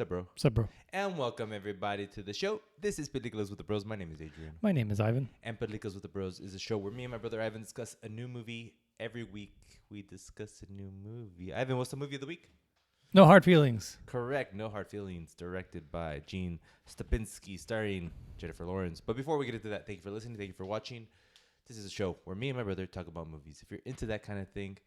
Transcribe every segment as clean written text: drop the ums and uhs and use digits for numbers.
Sup, bro? Sup, bro? And welcome everybody to the show. This is Peliculas with the Bros. My name is Adrian. My name is Ivan. And Peliculas with the Bros is a show where me and my brother Ivan discuss a new movie. Every week we discuss a new movie. Ivan, what's the movie of the week? No hard feelings. Correct. No Hard Feelings, directed by Gene Stupinski, starring Jennifer Lawerance. But before we get into that, thank you for listening. Thank you for watching. This is a show where me and my brother talk about movies. If you're into that kind of thing,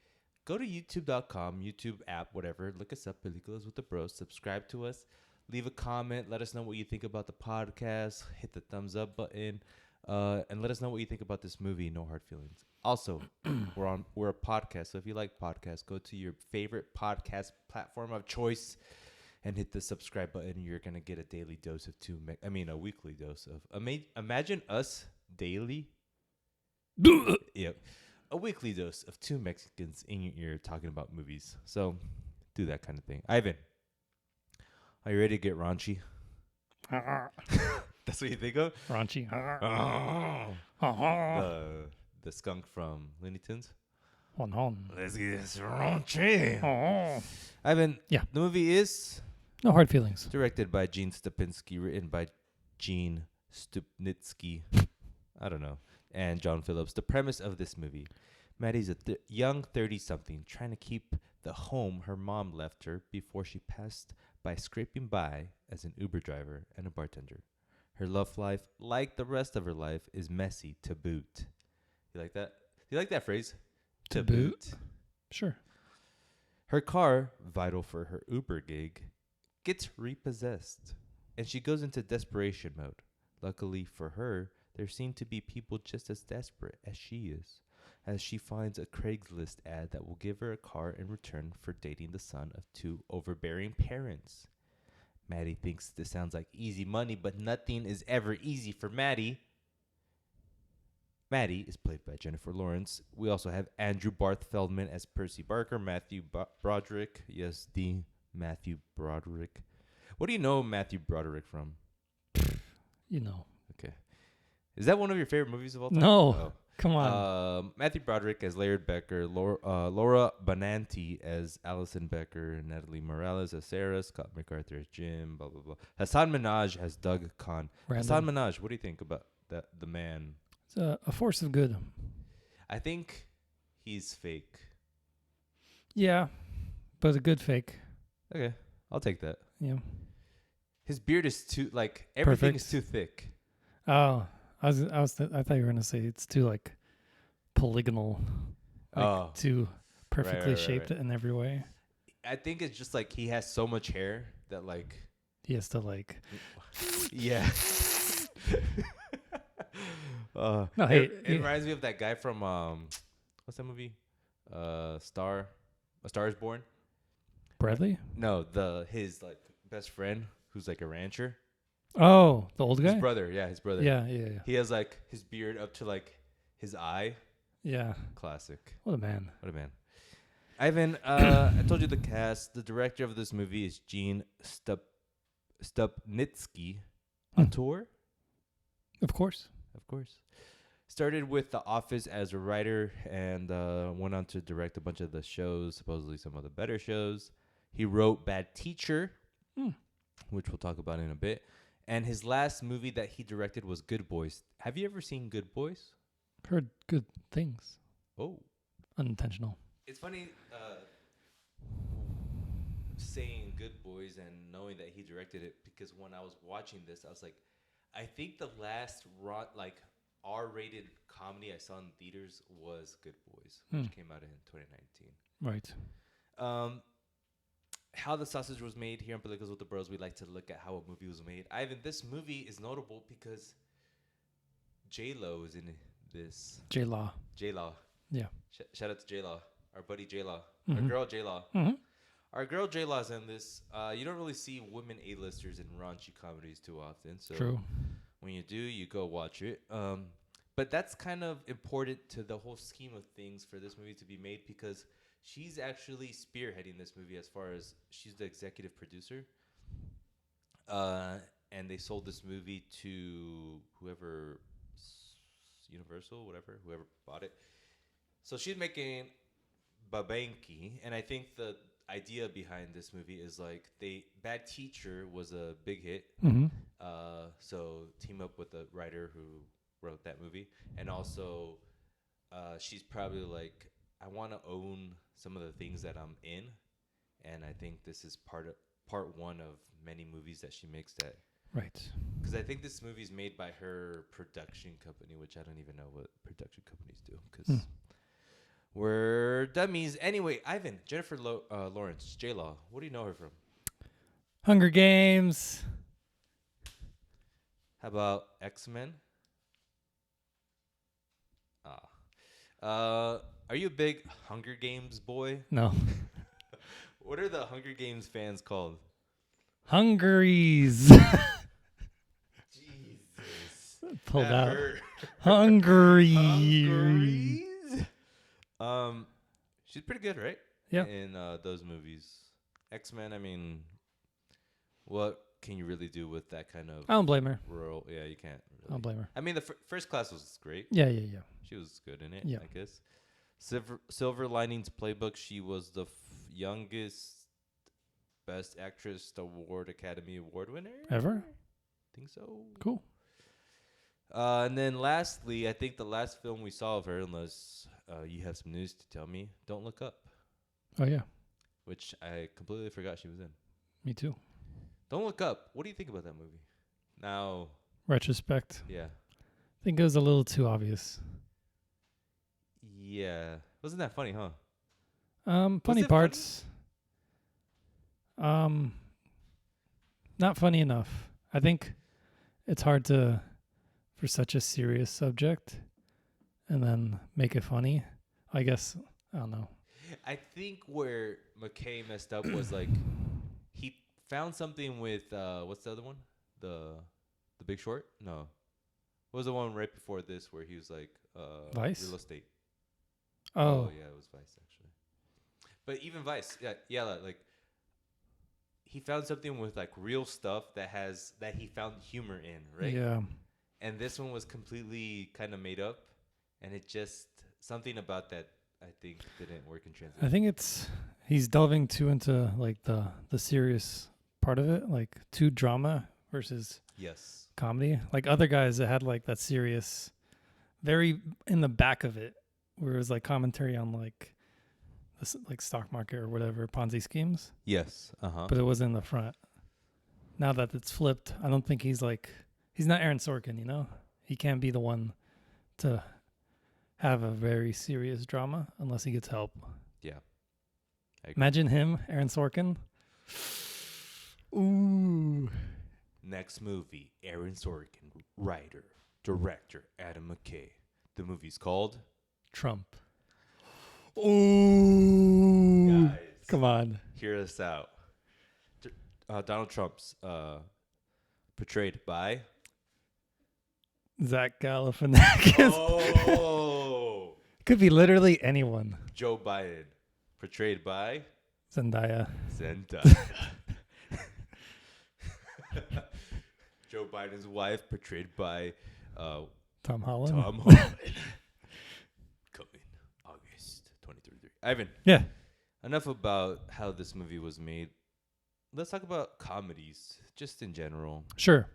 go to youtube.com, YouTube app, whatever. Look us up, Peliculas with the Bros. Subscribe to us. Leave a comment. Let us know what you think about the podcast. Hit the thumbs up button. And let us know what you think about this movie, No Hard Feelings. Also, we're a podcast. So if you like podcasts, go to your favorite podcast platform of choice and hit the subscribe button. You're going to get a daily dose of a weekly dose of, imagine us daily. Yep. A weekly dose of two Mexicans in your ear talking about movies. So do that kind of thing. Ivan, are you ready to get raunchy? That's what you think of? Raunchy. The skunk from Looney Tunes. Hon. Let's get this raunchy. Oh. Ivan, Yeah. The movie is No hard feelings. directed by Gene Stupinski, written by Gene Stupnitsky. I don't know. And John Phillips. The premise of this movie: Maddie's a young 30-something trying to keep the home her mom left her before she passed by scraping by as an Uber driver and a bartender. Her love life, like the rest of her life, is messy to boot. You like that? Do you like that phrase? To boot? Sure. Her car, vital for her Uber gig, gets repossessed, and she goes into desperation mode. Luckily for her, there seem to be people just as desperate as she is, as she finds a Craigslist ad that will give her a car in return for dating the son of two overbearing parents. Maddie thinks this sounds like easy money, but nothing is ever easy for Maddie. Maddie is played by Jennifer Lawerance. We also have Andrew Barth Feldman as Percy Barker, Matthew Broderick. Yes, the Matthew Broderick. What do you know Matthew Broderick from? You know. Okay. Is that one of your favorite movies of all time? No. Come on. Matthew Broderick as Laird Becker, Laura Benanti as Allison Becker, Natalie Morales as Sarah, Scott MacArthur as Jim, blah, blah, blah. Hassan Minaj as Doug Kahn. Hassan Minaj, what do you think about the man? It's a force of good. I think he's fake. Yeah, but a good fake. Okay, I'll take that. Yeah. His beard is too, everything Perfect. is too thick. Oh, I thought you were gonna say it's too polygonal, too perfectly shaped in every way. I think it's just he has so much hair that He has to yeah. No, it reminds me of that guy from what's that movie? A Star Is Born. Bradley? No, his best friend who's a rancher. Oh, the old guy? His brother, yeah, his brother. Yeah. He has his beard up to his eye. Yeah. Classic. What a man. Ivan, I told you the cast. The director of this movie is Gene Stupnitsky. Auteur? Of course. Started with The Office as a writer and went on to direct a bunch of the shows, supposedly some of the better shows. He wrote Bad Teacher, which we'll talk about in a bit. And his last movie that he directed was Good Boys. Have you ever seen Good Boys? Heard good things. Oh. Unintentional. It's funny saying Good Boys and knowing that he directed it, because when I was watching this, I was like, I think the last R-rated comedy I saw in theaters was Good Boys, which came out in 2019. Right. How the sausage was made here on Peliculas with the Bros, we like to look at how a movie was made. Ivan, this movie is notable because J-Lo is in this. J-Law. Yeah. Shout out to J-Law, our buddy J-Law, Mm-hmm. our girl J-Law. Mm-hmm. Our girl J-Law's in this. You don't really see women A-listers in raunchy comedies too often. So True. When you do, you go watch it. But that's kind of important to the whole scheme of things for this movie to be made, because she's actually spearheading this movie as far as she's the executive producer. And they sold this movie to whoever, Universal, whoever bought it. So she's making Babanki, and I think idea behind this movie is like Bad Teacher was a big hit. Mm-hmm. So team up with the writer who wrote that movie, and also she's probably like, I want to own some of the things that I'm in, and I think this is part one of many movies that she makes that. Right. Because I think this movie is made by her production company, which I don't even know what production companies do. Because we're dummies. Anyway, Ivan, Jennifer Lawrence, J-Law. What do you know her from? Hunger Games. How about X-Men? Are you a big Hunger Games boy? No. What are the Hunger Games fans called? Hungaries. Jesus. Pulled That out. hurt. Hungaries. She's pretty good, right? Yeah. In those movies. X-Men, I mean, what can you really do with that kind of I don't blame her. rural? Yeah, you can't really. I don't blame her. I mean, the First Class was great. Yeah. She was good in it, Yeah. I guess. Silver Linings Playbook, she was the youngest Best Actress Academy Award winner. Ever? Think so. Cool. And then lastly, I think the last film we saw of her, unless you have some news to tell me, Don't Look Up. Oh, yeah. Which I completely forgot she was in. Me too. Don't Look Up. What do you think about that movie? Now, Retrospect. yeah. I think it was a little too obvious. Yeah. Wasn't that funny, huh? Funny parts. Not funny enough. I think it's hard for such a serious subject and then make it funny. I guess, I don't know. I think where McKay messed up was like he found something with what's the other one? The Big Short? No. What was the one right before this where he was like Vice? real estate? Oh yeah, it was Vice actually. But even Vice, yeah, like he found something with like real stuff that he found humor in, right? yeah. And this one was completely kind of made up, and it just something about that I think didn't work in translation. I think he's delving too into like the serious part of it, like too drama versus Yes. comedy. Like other guys that had like that serious, very in the back of it, where it was like commentary on like this like stock market or whatever Ponzi schemes. Yes. Uh-huh. But it was in the front. Now that it's flipped, I don't think he's not Aaron Sorkin, you know? He can't be the one to have a very serious drama unless he gets help. Yeah. Imagine him, Aaron Sorkin. Ooh. Next movie, Aaron Sorkin, writer, director, Adam McKay. The movie's called Trump. Ooh. Guys, come on. Hear us out. Donald Trump's portrayed by Zach Galifianakis. Oh. Could be literally anyone. Joe Biden, portrayed by Zendaya. Joe Biden's wife, portrayed by Tom Holland. Tom Holland. Coming August 2033. Ivan. Yeah. Enough about how this movie was made. Let's talk about comedies, just in general. Sure.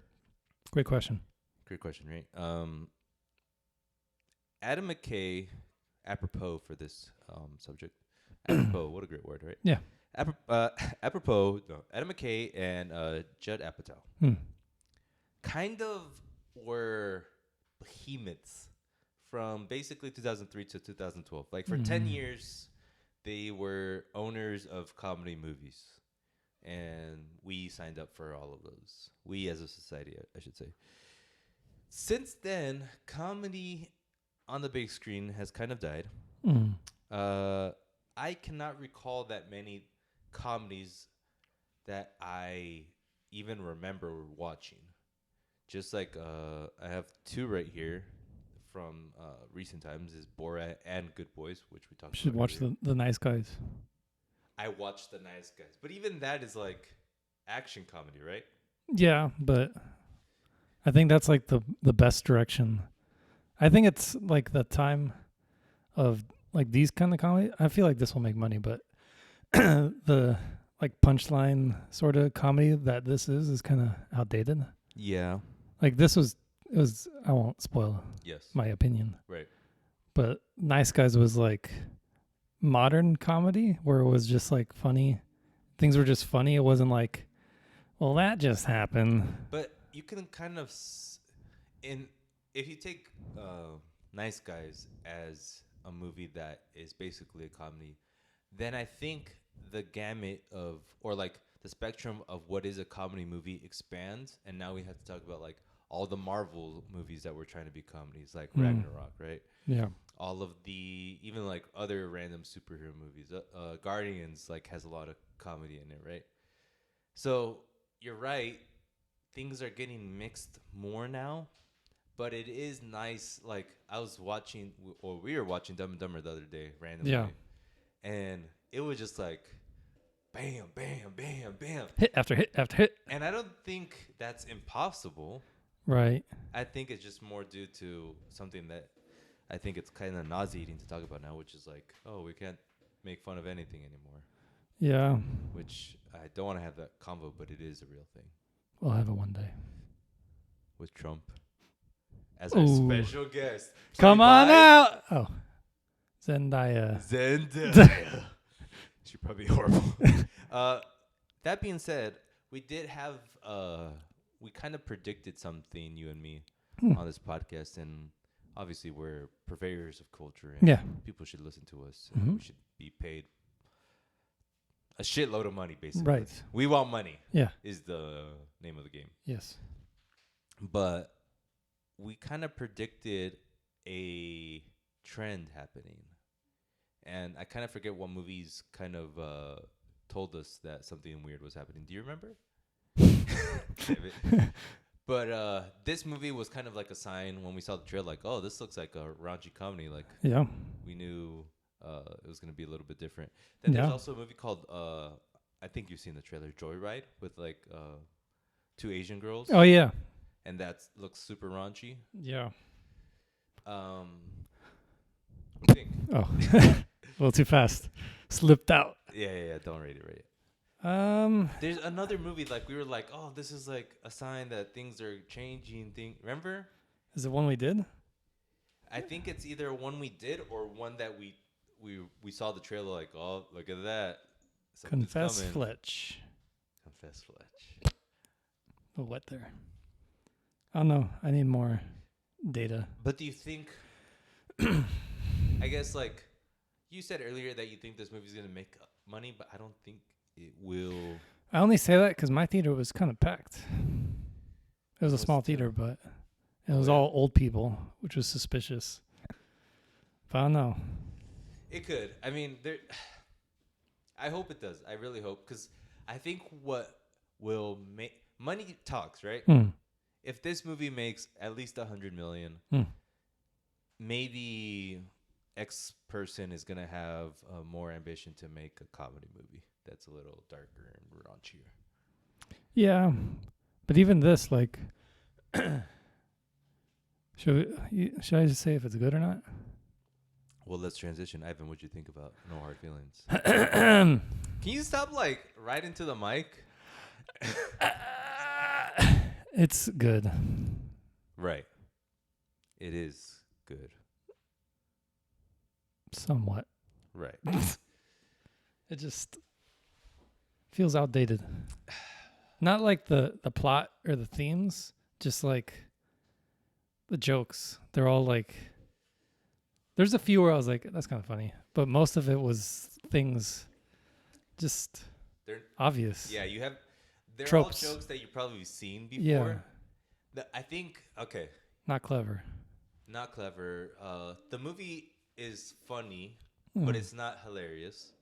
Great question. Great question, right? Adam McKay, apropos for this subject. Apropos, what a great word, right? Yeah. Apropos, no, Adam McKay and Judd Apatow kind of were behemoths from basically 2003 to 2012. Like for 10 years, they were owners of comedy movies. And we signed up for all of those. We as a society, I should say. Since then, comedy on the big screen has kind of died. I cannot recall that many comedies that I even remember watching. Just like I have two right here from recent times is Borat and Good Boys, which we talked about. You should watch the Nice Guys. I watched The Nice Guys. But even that is like action comedy, right? Yeah, but I think that's like the best direction. I think it's like the time of like these kind of comedy. I feel like this will make money, but the like punchline sort of comedy that this is kind of outdated. Yeah. Like this was it was I won't spoil Yes. my opinion. Right. But Nice Guys was like modern comedy where it was just like funny. Things were just funny. It wasn't like, well, that just happened. But you can kind of in if you take Nice Guys as a movie that is basically a comedy, then I think the gamut of or like the spectrum of what is a comedy movie expands, and now we have to talk about like all the Marvel movies that were trying to be comedies, like Ragnarok, right? Yeah. All of the even like other random superhero movies. Guardians like has a lot of comedy in it, right? So you're right. Things are getting mixed more now, but it is nice. Like I was watching, or we were watching Dumb and Dumber the other day randomly, Yeah. and it was just like, bam, bam, bam, bam, Hit after hit after hit. and I don't think that's impossible. Right. I think it's just more due to something that I think it's kind of nauseating to talk about now, which is like, oh, we can't make fun of anything anymore. Yeah. Which I don't want to have that convo, but it is a real thing We'll have it one day. with Trump as our Ooh. special guest. Come on Bye. out. Oh. Zendaya. Zendaya. She's probably horrible. That being said, we did have we kind of predicted something, you and me, on this podcast, and obviously we're purveyors of culture, and Yeah. people should listen to us. And we should be paid a shitload of money, basically. Right. We want money. Yeah. Is the name of the game. Yes. But we kind of predicted a trend happening. And I kind of forget what movies kind of told us that something weird was happening. Do you remember? But this movie was kind of like a sign when we saw the trailer, like, oh, this looks like a raunchy comedy. Like, Yeah. we knew it was going to be a little bit different. Then there's Yeah. also a movie called, I think you've seen the trailer, Joyride, with like 2 Asian girls. Oh yeah. And that looks super raunchy. Yeah. What do you think? Oh. A little too fast. Slipped out. Yeah. Don't rate it, rate it. There's another movie like we were like, oh, this is like a sign that things are changing. Remember? Is it one we did? I think it's either one we did or one that we saw the trailer like, oh, look at that. Something's Confess coming. Fletch. Confess Fletch. A little wet there. I don't know. I need more data. But do you think? I guess like you said earlier that you think this movie's gonna make money, but I don't think it will. I only say that because my theater was kind of packed. It was a small theater, but it was all old people, which was suspicious. But I don't know. It could. I mean, I hope it does. I really hope, because I think what will make money talks, right? If this movie makes at least $100 million, maybe X person is gonna have more ambition to make a comedy movie that's a little darker and raunchier. Yeah, but even this, like, should I just say if it's good or not? Well, let's transition. Ivan, what'd you think about No Hard Feelings? Can you stop like right into the mic? It's good. Right. It is good. Somewhat. Right. It just feels outdated. Not like the plot or the themes, just like the jokes. They're all like, there's a few where I was like, that's kind of funny. But most of it was things just They're obvious. Yeah, they're Tropes. all jokes that you've probably seen before. Yeah. I think, okay, Not clever. not clever. The movie is funny, but it's not hilarious.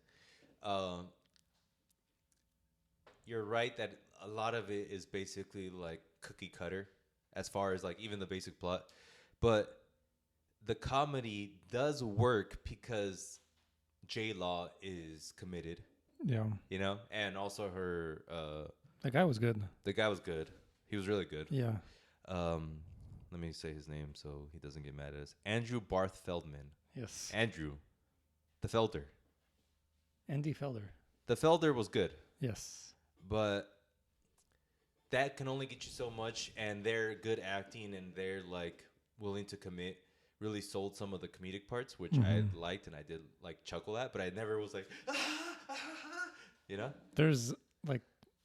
You're right that a lot of it is basically like cookie cutter as far as like even the basic plot. But the comedy does work because J-Law is committed, Yeah. you know? And also her... The guy was good. the guy was good. He was really good. Yeah. Let me say his name so he doesn't get mad at us. Andrew Barth Feldman. Yes. Andrew. The Felder. Andy Felder. The Felder was good, Yes. but that can only get you so much, and their good acting and they're like willing to commit really sold some of the comedic parts, which I liked and I did like chuckle at, but I never was like, you know? There's like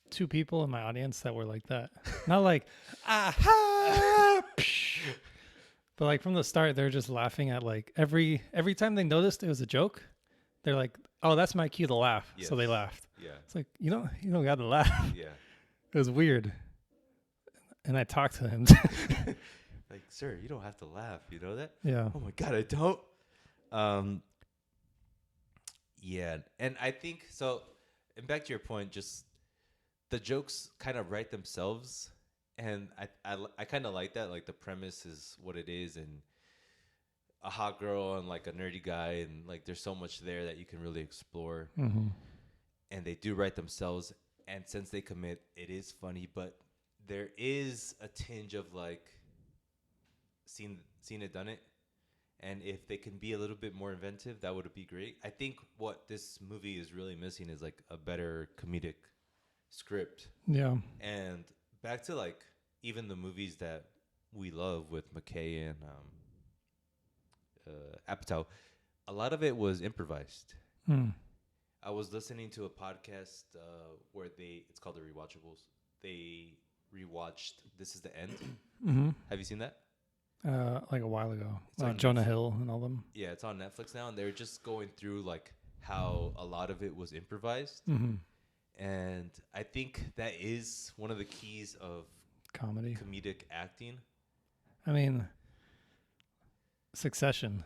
2 people in my audience that were like that. Not like, aha, but like from the start, they're just laughing at like every time they noticed it was a joke, they're like, oh, that's my cue to laugh. Yes. So they laughed. Yeah. It's like, you don't got to laugh. Yeah. It was weird. And I talked to him. Like, sir, you don't have to laugh. You know that? Yeah. Oh my God, I don't. Yeah. And I think so. And back to your point, just the jokes kind of write themselves. And I kind of like that. Like the premise is what it is, and a hot girl and like a nerdy guy, and like there's so much there that you can really explore. Mm-hmm. And they do write themselves. And since they commit, it is funny, but there is a tinge of like seen it, done it. And if they can be a little bit more inventive, that would be great. I think what this movie is really missing is like a better comedic script. Yeah. And back to like even the movies that we love with McKay and Apatow, a lot of it was improvised. I was listening to a podcast where it's called The Rewatchables. They rewatched This Is the End. Mm-hmm. Have you seen that? Like a while ago. It's Like on Jonah Netflix. Hill and all them. Yeah, it's on Netflix now, and they're just going through like how a lot of it was improvised. Mm-hmm. And I think that is one of the keys of Comedy. comedic acting. I mean, Succession.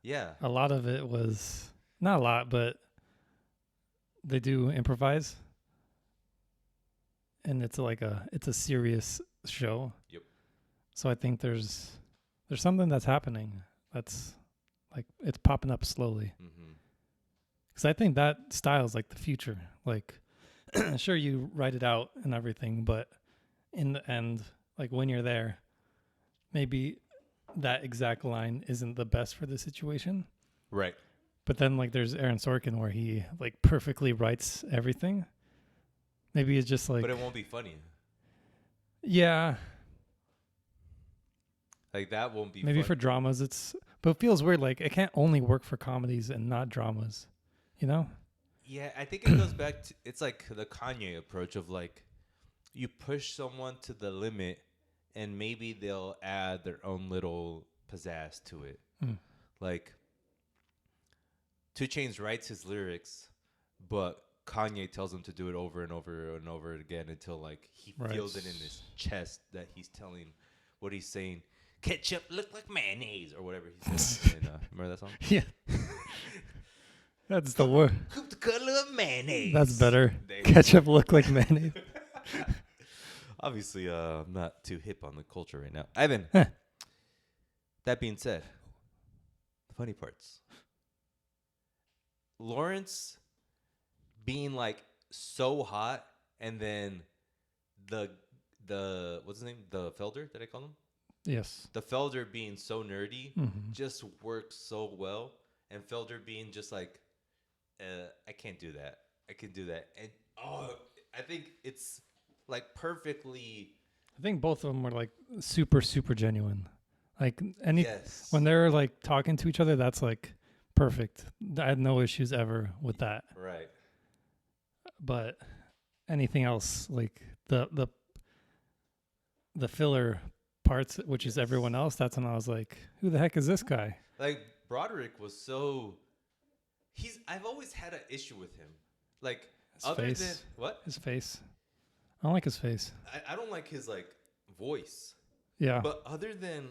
Yeah. A lot of it was, not a lot, but they do improvise. And it's a serious show. Yep. So I think there's something that's happening that's like it's popping up slowly. Mm-hmm. Because I think that style is like the future. Like, sure, you write it out and everything, but in the end, like when you're there, maybe that exact line isn't the best for the situation. Right. But then like there's Aaron Sorkin where he like perfectly writes everything. Maybe it's just like, But it won't be funny. yeah, Like that won't be maybe fun. for dramas but it feels weird. Like it can't only work for comedies and not dramas, you know? Yeah, I think it goes back to, it's like the Kanye approach of like, you push someone to the limit and maybe they'll add their own little pizzazz to it. Like 2 Chainz writes his lyrics, but Kanye tells him to do it over and over and over again until like he feels it in his chest that he's telling what he's saying. Ketchup look like mayonnaise or whatever he says. And, remember that song? Yeah. That's the word. Cook the color of mayonnaise. That's better. There you Ketchup look like mayonnaise. Obviously, I'm not too hip on the culture right now. Ivan, that being said, the funny parts. Lawrence being like so hot, and then the what's his name? The Felder, did I call him? Yes. The Felder being so nerdy Mm-hmm. just works so well, and Felder being just like, I can't do that. I can do that, and I think it's like perfectly. I think both of them were like super, super genuine. Like Yes. when they're like talking to each other, that's like perfect. I had no issues ever with that. Right. But anything else, like the filler parts, which is everyone else, that's when I was like, who the heck is this guy? Like Broderick was so. I've always had an issue with him. Like His other face. than what? His face. I don't like his face. I don't like his like voice. Yeah. But other than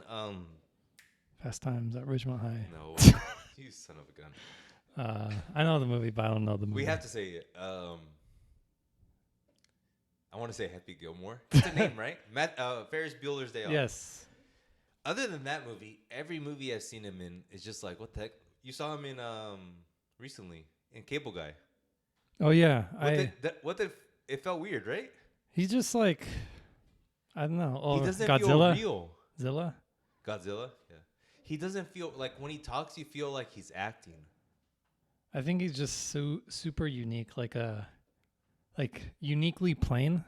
Fast Times at Ridgemont High. no, you son of a gun. I know the movie, but I don't know the movie. We have to say it. I want to say Happy Gilmore. That's a name, right? Ferris Bueller's Day Off. Yes. Other than that movie, every movie I've seen him in is just like, what the heck? You saw him in recently in Cable Guy. Oh yeah. It felt weird, right? He's just like, I don't know. Oh, He doesn't Godzilla. feel real. Zilla. Godzilla, yeah. He doesn't feel like when he talks, you feel like he's acting. I think he's just so super unique, like uniquely plain,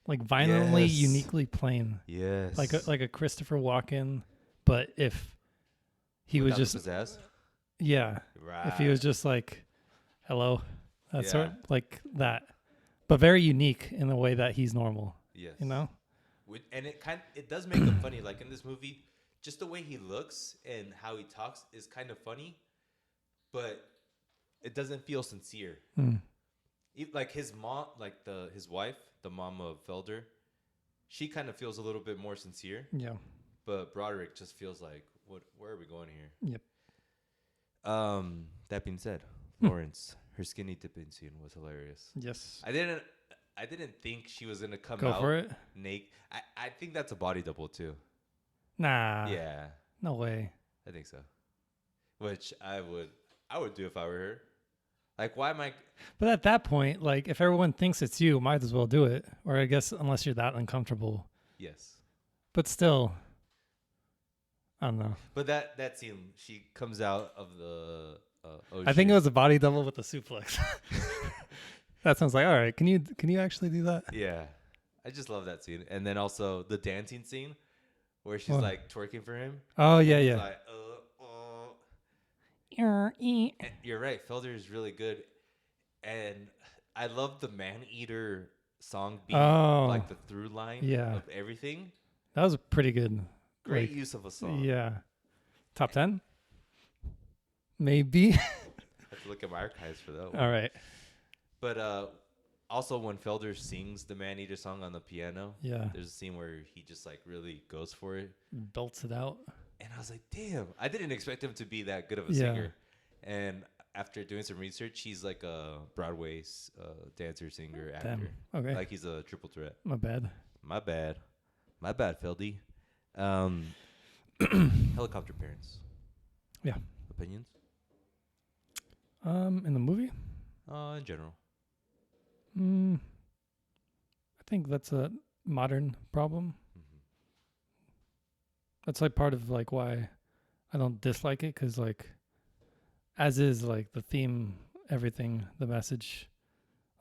like violently Yes. uniquely plain, Yes. like a Christopher Walken, but if he was Without just the pizzazz? yeah, Right. if he was just like hello, that's sort Yeah. of like that, but very unique in the way that he's normal, Yes. you know? And it does make him funny. Like in this movie, just the way he looks and how he talks is kind of funny, but it doesn't feel sincere. Mm. Like his mom, like his wife, the mom of Felder, she kind of feels a little bit more sincere. Yeah. But Broderick just feels like, where are we going here? Yep. That being said, Lawrence, her skinny dipping scene was hilarious. Yes. I didn't think she was gonna come Go out for it. naked. I think that's a body double too. Nah. Yeah, No way. I think so. Which I would do if I were her. Like, why am I? But at that point, like, if everyone thinks it's you, might as well do it. Or I guess unless you're that uncomfortable. Yes. But still, I don't know. But that scene, she comes out of the ocean. I think it was a body double with a suplex. That sounds like, all right. Can you actually do that? Yeah, I just love that scene, and then also the dancing scene where she's What? like twerking for him. Oh yeah, He's yeah. like, And you're right. Felder is really good, and I love the Man Eater song being like the through line of everything. That was a pretty good. Great use of a song. Yeah. Top 10? Maybe. I have to look at my archives for that one. All right. But also when Felder sings the Man Eater song on the piano, there's a scene where he just like really goes for it. Belts it out. And I was like, damn, I didn't expect him to be that good of a singer. And after doing some research, he's like a Broadway dancer, singer, actor. Damn. Okay. Like he's a triple threat. My bad. My bad, Feldy. Helicopter Parents. Yeah. Opinions? In the movie? In general. I think that's a modern problem. Mm-hmm. That's like part of like why I don't dislike it, because like as is, like the theme, everything, the message,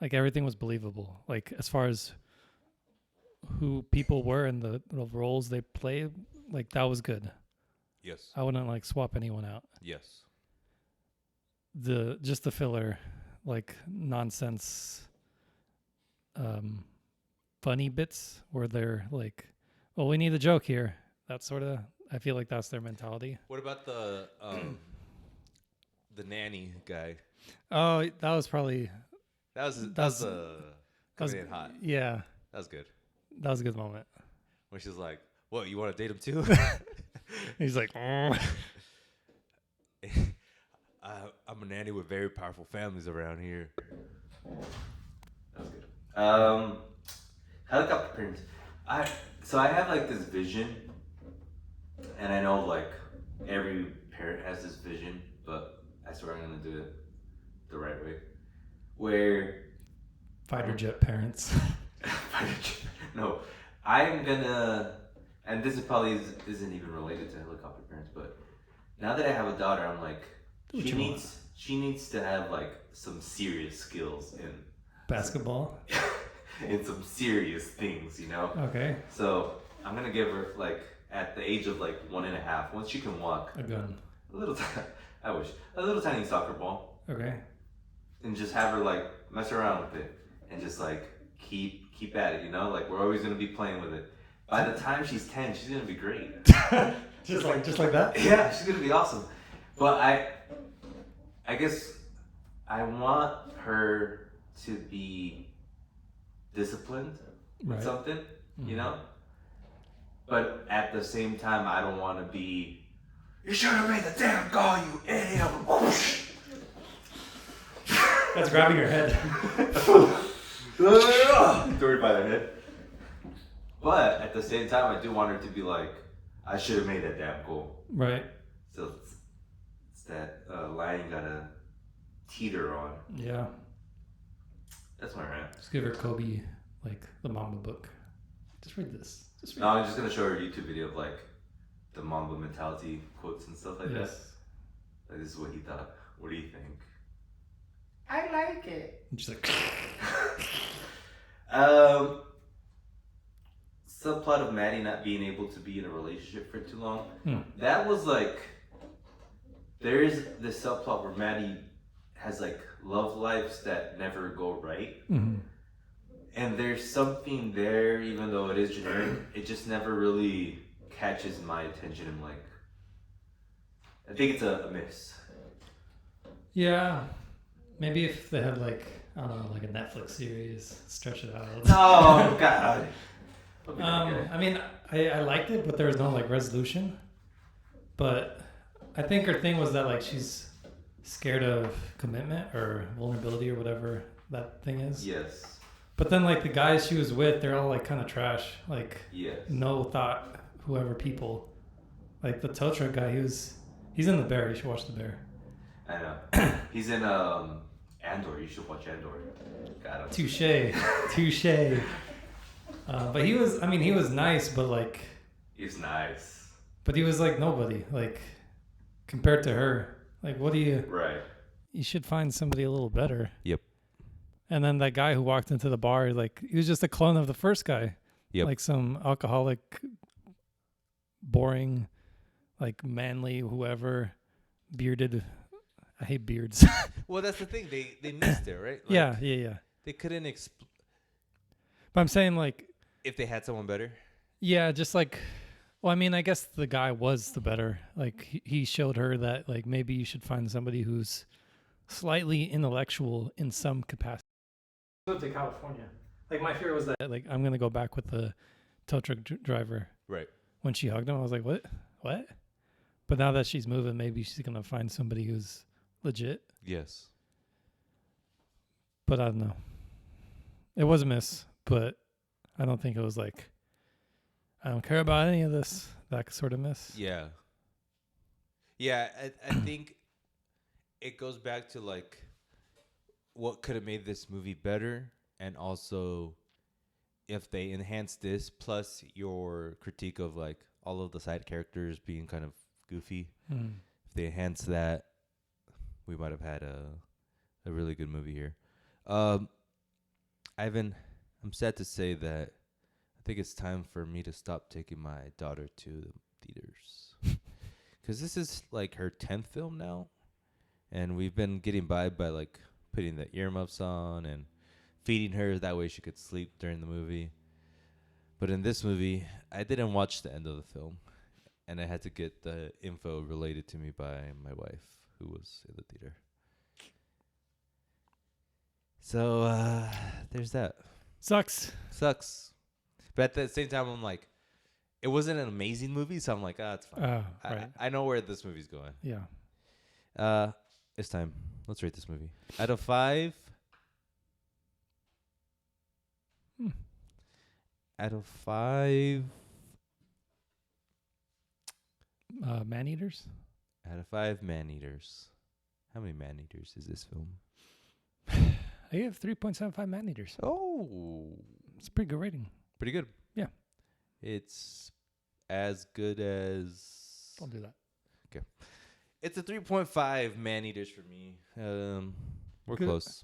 like everything was believable, like as far as who people were and the roles they played, like that was good. Yes. I wouldn't like swap anyone out. Yes. Just the filler, like nonsense funny bits where they're like, well, we need a joke here. That's sort of, I feel like that's their mentality. What about the nanny guy? Oh, that was probably That was coming in hot. Yeah, That was good. that was a good moment. When she's like, "What, you want to date him too?" He's like, oh. I'm a nanny with very powerful families around here. That was good. Helicopter Parents. I have like this vision, and I know like every parent has this vision, but I swear I'm gonna do it the right way. Where Fighter jet parents. No, I'm gonna, and this is probably isn't even related to Helicopter Parents, but now that I have a daughter, I'm like, she needs to have like some serious skills in Basketball. in some serious things, you know. Okay. So I'm gonna give her like at the age of like 1.5, once she can walk, A gun. a little tiny soccer ball. Okay. And just have her like mess around with it and just like keep at it, you know? Like we're always gonna be playing with it. By the time she's 10, she's gonna be great. just like that? Yeah, she's gonna be awesome. But I guess I want her to be disciplined with something, you know? But at the same time, I don't want to be, you should have made the damn goal, you idiot. That's grabbing your head. Threw it by the head. But at the same time, I do want her to be like, I should have made that damn goal. Right. So it's that line you gotta teeter on. Yeah. That's my rant. Just give her Kobe, like the Mamba book. Just read this. No, I'm just gonna show her a YouTube video of like the Mamba mentality quotes and stuff like that. Like this is what he thought. What do you think? I like it. And she's like, Um, subplot of Maddie not being able to be in a relationship for too long. That was like, there is this subplot where Maddie has like love lives that never go right. And there's something there, even though it is generic, it just never really catches my attention. I'm like, I think it's a miss. yeah. Maybe if they had like, I don't know, like a Netflix series, stretch it out. Oh, God. I mean, I liked it, but there was no like resolution. But I think her thing was that like she's scared of commitment or vulnerability or whatever that thing is. Yes. But then like the guys she was with, they're all like kind of trash. Like Yes. no thought, whoever people. Like the tow truck guy, he's in The Bear. You should watch The Bear. I know. He's in Andor. You should watch Andor. Got him. Touche. But he was nice, but like. He's nice. But he was like nobody, like compared to her. Like, what do you? Right. You should find somebody a little better. Yep. And then that guy who walked into the bar, like he was just a clone of the first guy. Yep. Like some alcoholic, boring, like manly, whoever, bearded. I hate beards. Well, that's the thing. They missed it, right? Like, yeah. They couldn't But I'm saying like, if they had someone better. yeah, just like, well, I mean, I guess the guy was the better. Like he showed her that like maybe you should find somebody who's slightly intellectual in some capacity. I lived in California. Like my fear was that like I'm gonna go back with the tow truck driver. Right. When she hugged him, I was like, what? But now that she's moving, maybe she's gonna find somebody who's legit. Yes. But I don't know. It was a miss, but I don't think it was like I don't care about any of this. That sort of miss. Yeah. Yeah, I think it goes back to like what could have made this movie better, and also if they enhanced this plus your critique of like all of the side characters being kind of goofy. If they enhanced that, we might have had a really good movie here. Ivan, I'm sad to say that I think it's time for me to stop taking my daughter to the theaters. Because this is like her 10th film now. And we've been getting by like putting the earmuffs on and feeding her. That way she could sleep during the movie. But in this movie, I didn't watch the end of the film. And I had to get the info related to me by my wife, who was in the theater. So, there's that. Sucks. But at the same time, I'm like, it wasn't an amazing movie, so I'm like, it's fine. Right. I know where this movie's going. Yeah. It's time. Let's rate this movie. Out of 5. Out of 5. Man-eaters? Out of 5 man-eaters. How many man-eaters is this film? I have 3.75 man-eaters. Oh. It's a pretty good rating. Pretty good. Yeah. It's as good as... Don't do that. Okay. It's a 3.5 man-eaters for me. We're Good. close.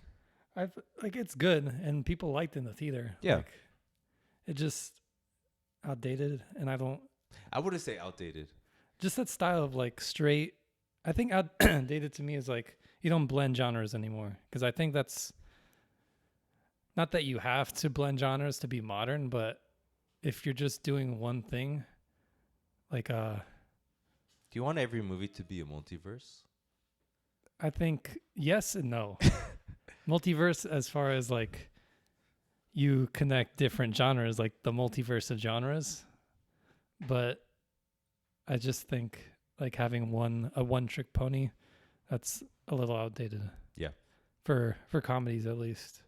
It's good, and people liked it in the theater. Yeah. Like, it just outdated, and I wouldn't say outdated. Just that style of like straight. I think outdated to me is like you don't blend genres anymore, because I think that's not that you have to blend genres to be modern, but if you're just doing one thing, like do you want every movie to be a multiverse? I think yes and no. Multiverse as far as like you connect different genres, like the multiverse of genres. But I just think like having a one trick pony, that's a little outdated. Yeah. For comedies at least.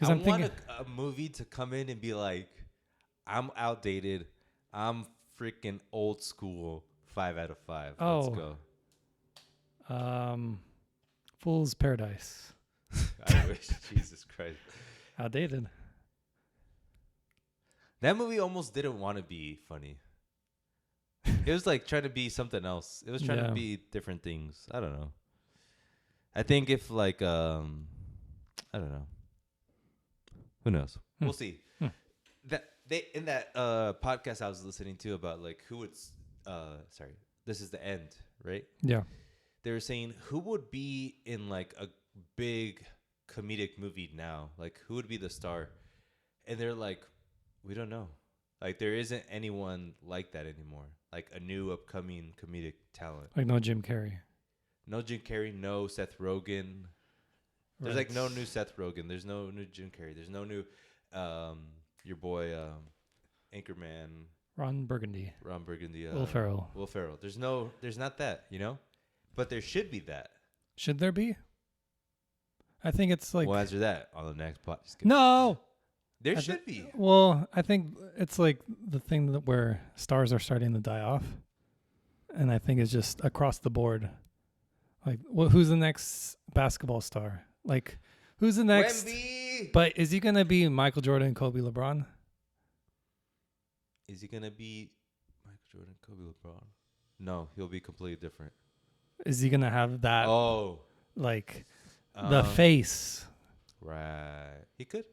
I want a movie to come in and be like, I'm outdated. I'm freaking old school. 5 out of 5. Oh. Let's go. Fool's Paradise. I wish. Jesus Christ. Outdated. That movie almost didn't want to be funny. It was like trying to be something else. It was trying to be different things. I don't know. I think if like I don't know. Who knows? We'll see. That they in that podcast I was listening to about like who would sorry, this is the end, right? Yeah. They were saying who would be in like a big comedic movie now? Like who would be the star? And they're like, we don't know. Like there isn't anyone like that anymore. Like a new upcoming comedic talent. Like no Jim Carrey. No Jim Carrey, no Seth Rogen. There's like no new Seth Rogen. There's no new Jim Carrey. There's no new your boy Anchorman. Ron Burgundy. Will Ferrell. There's not that, you know? But there should be that. Should there be? I think it's like... We'll answer that on the next podcast. No! There should be. Well, I think it's like the thing that where stars are starting to die off. And I think it's just across the board. Like, who's the next basketball star? Like, who's the next? Wemby! But is he going to be Michael Jordan and Kobe LeBron? Is he going to be Michael Jordan, Kobe LeBron? No, he'll be completely different. Is he going to have that, like, the face? Right. He could.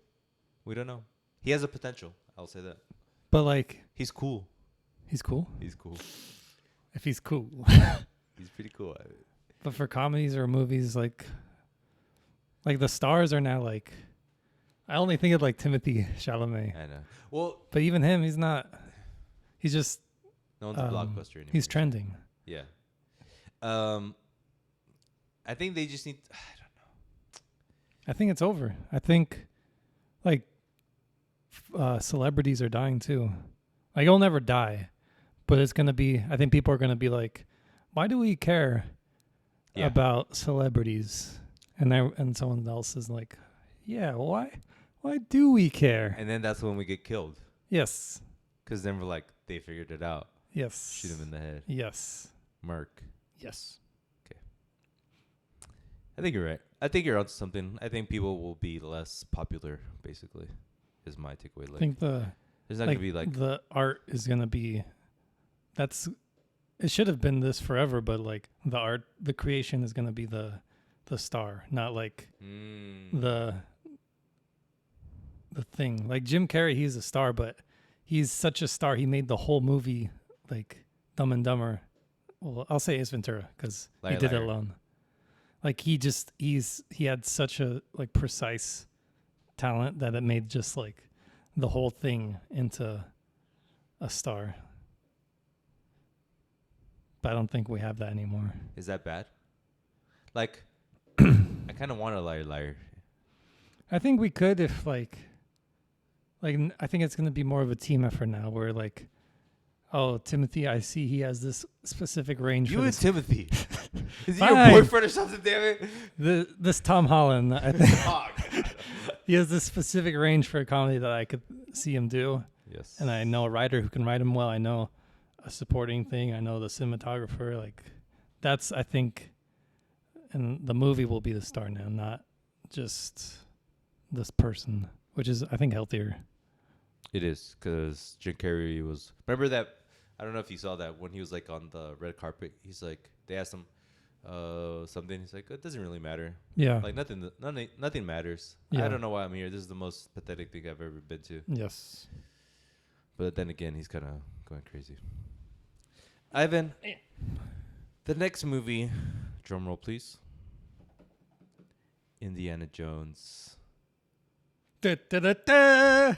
We don't know. He has a potential. I'll say that. But, like... He's cool. He's cool? He's cool. If he's cool. He's pretty cool. But for comedies or movies, like the stars are now like... I only think of, like, Timothy Chalamet. I know. Well... But even him, he's not... He's just... No one's a blockbuster anymore. He's trending. Yeah. I think they just need... I don't know. I think it's over. I think, like, celebrities are dying too. Like, you'll never die, but it's gonna be. I think people are gonna be like, "Why do we care about celebrities?" And someone else is like, "Yeah, why? Why do we care?" And then that's when we get killed. Yes. Because then we're like, they figured it out. Yes. Shoot him in the head. Yes. Mark. Yes. Okay. I think you're right. I think you're onto something. I think people will be less popular, basically, is my takeaway. Like, I think there's not going to be like... The art is going to be... It should have been this forever, but like the art, the creation is going to be the star, not like the thing. Like Jim Carrey, he's a star, but he's such a star. He made the whole movie like Dumb and Dumber. Well, I'll say Ace Ventura because he did it alone. Like he had such a like precise talent that it made just like the whole thing into a star. But I don't think we have that anymore. Is that bad? Like, I kind of want a liar. I think we could if like I think it's going to be more of a team effort now where like, oh, Timothy, I see he has this specific range. You for and this. Timothy. Is he your boyfriend or something, damn it? This Tom Holland, I think. He has this specific range for a comedy that I could see him do. Yes. And I know a writer who can write him well. I know a supporting thing. I know the cinematographer. Like, that's, I think, and the movie will be the star now, not just this person, which is, I think, healthier. It is, because Jim Carrey was... Remember that... I don't know if you saw that when he was, like, on the red carpet. He's like... They asked him something. He's like, it doesn't really matter. Yeah. Like, nothing matters. Yeah. I don't know why I'm here. This is the most pathetic thing I've ever been to. Yes. But then again, he's kind of going crazy. Ivan, the next movie... Drum roll, please. Indiana Jones. Da, da, da, da.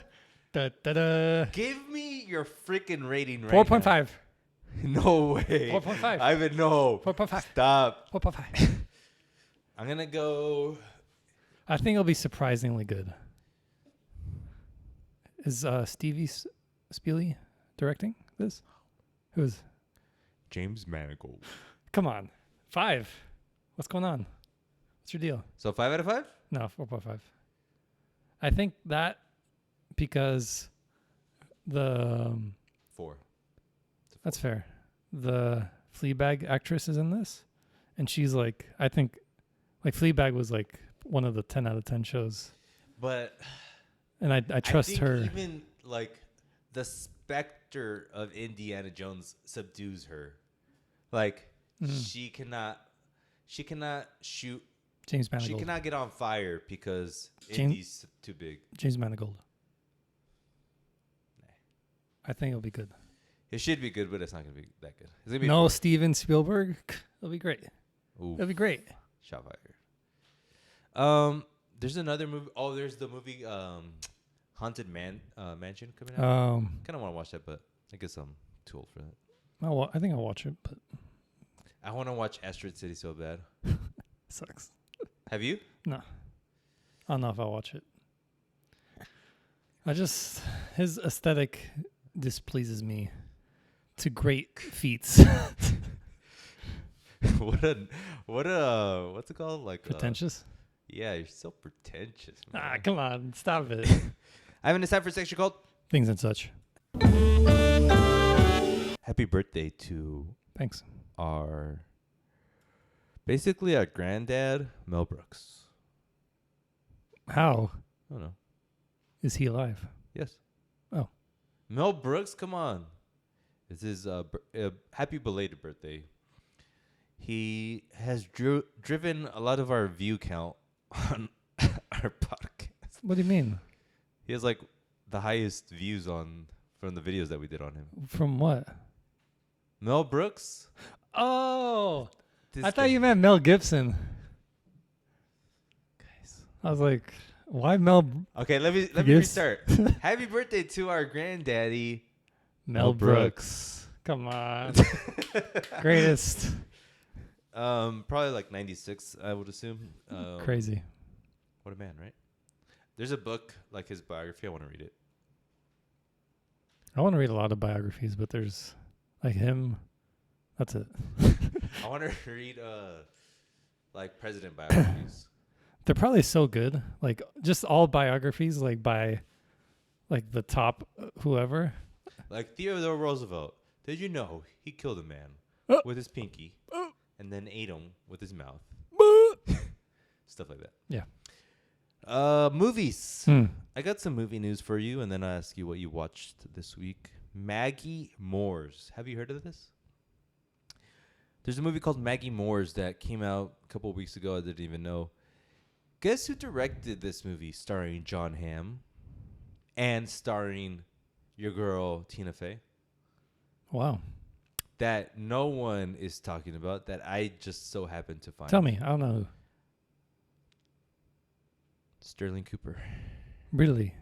Da, da, da. Give me your freaking rating right 4.5. now. No way. 4.5. Ivan, no. 4.5. Stop. 4.5. I'm going to go... I think it'll be surprisingly good. Is Stevie Spieley directing this? Who's? James Mangold. Come on. 5. What's going on? What's your deal? So 5 out of 5? No, 4.5. I think that because the... 4. That's fair. The Fleabag actress is in this. And she's like, I think, like Fleabag was like one of the 10 out of 10 shows. But... And I trust her. Even like the specter of Indiana Jones subdues her. Like she cannot shoot James She Manigold. cannot get on fire because James- Indy's too big. James Manigold. I think it'll be good. It should be good, but it's not gonna be that good. It's gonna be No, fun. Steven Spielberg. It'll be great. Ooh, It'll be great. shot fired. There's another movie. Oh, there's the movie Haunted Mansion coming out. Kind of want to watch that, but I guess I'm too old for that. I think I'll watch it, but I want to watch Asteroid City so bad. it sucks. Have you? No. I don't know if I'll watch it. His aesthetic displeases me to great feats. What's it called? Like Pretentious? Yeah, you're so pretentious, man. Come on. Stop it. I haven't time for a section called Things and such. Happy birthday to Thanks. basically our granddad, Mel Brooks. How I don't know. is he alive? Yes. Oh. Mel Brooks, come on. It's his happy belated birthday. He has driven a lot of our view count on our podcast. What do you mean? He has like the highest views from the videos that we did on him. From what? Mel Brooks? Oh, This I guy- thought you meant Mel Gibson. Guys. I was like, why Mel? Okay, let me Yes. restart. Happy birthday to our granddaddy. Mel Brooks. Come on. Greatest. Probably like 96, I would assume. Crazy. What a man, right? There's a book like his biography. I want to read it. I want to read a lot of biographies, but there's like him. That's it. I want to read like president biographies. They're probably so good. Like just all biographies, like by like the top whoever. Like Theodore Roosevelt. Did you know he killed a man with his pinky and then ate him with his mouth? Stuff like that. Yeah. Movies. Hmm. I got some movie news for you, and then I'll ask you what you watched this week. Maggie Moore's. Have you heard of this? There's a movie called Maggie Moore's that came out a couple of weeks ago. I didn't even know. Guess who directed this movie starring John Hamm and starring your girl Tina Fey? Wow. That no one is talking about, that I just so happened to find. Tell me. I don't know. Sterling Cooper. Really?